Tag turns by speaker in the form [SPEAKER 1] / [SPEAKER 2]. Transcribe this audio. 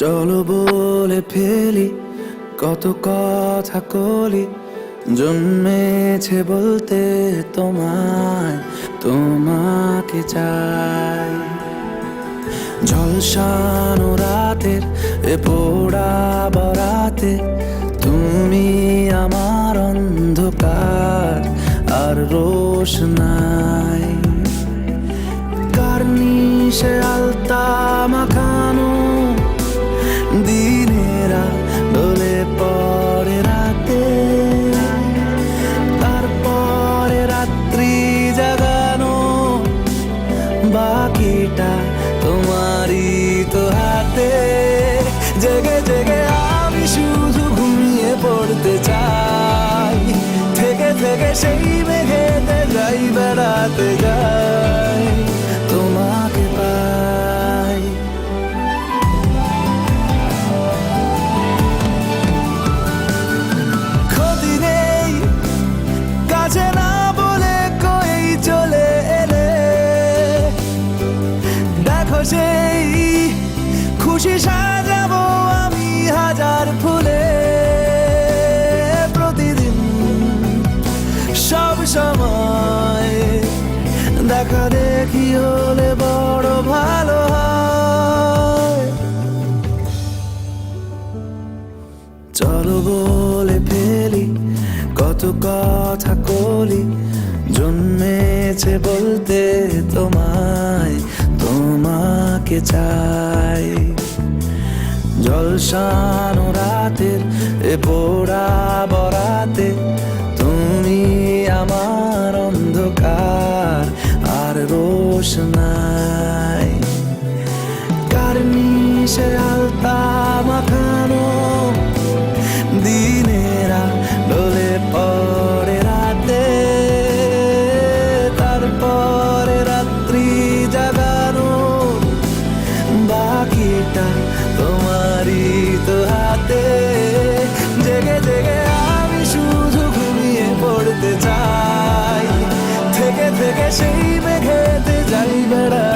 [SPEAKER 1] চলো বলে ফেলি কত কথা কলি, জন্মেছে বলতে তোমায়, তোমাকে চাই। ঝলসানো রাতের এ পোড়া বরাতে তুমি আমার অন্ধকার আর রোশনাই। কার্নিশে আলতা মাখানো দিনেরা ডলে পরে রাতে, তারপরে রাত্রি জাগানো বাকিটা তোমারই তো হাতে। জেগে জেগে আমি শুধু ঘুমিয়ে পড়তে চাই, থেকে থেকে সেই মেঘেতে যাই বেড়াতে যাই, তোমাকে পাই। ক্ষতি নেই কাছে না বলে কই চলে এলে, দেখো সেই খুশি সাজাবো আমি হাজার ফুলে। প্রতিদিন সব সময় দেখা দেখি হলে বড় ভালো হয়। চলো বলে ফেলি কত কথা কলি, জন্মেছে বলতে তোমায়, তোমাকে চাই। ঝলসানো রাতের এ পোড়া বরাতে তুমি আমার অন্ধকার আর রোশনাই। কার্নিশে আলতা মাখানো দিনেরা ডলে পরে রাতে, তারপরে রাত্রি জাগানো বাকিটা তোমারই তো হাতে। জেগে জেগে আমি শুধু ঘুমিয়ে পড়তে চাই, থেকে থেকে সেই মেঘেতে যাই বেড়া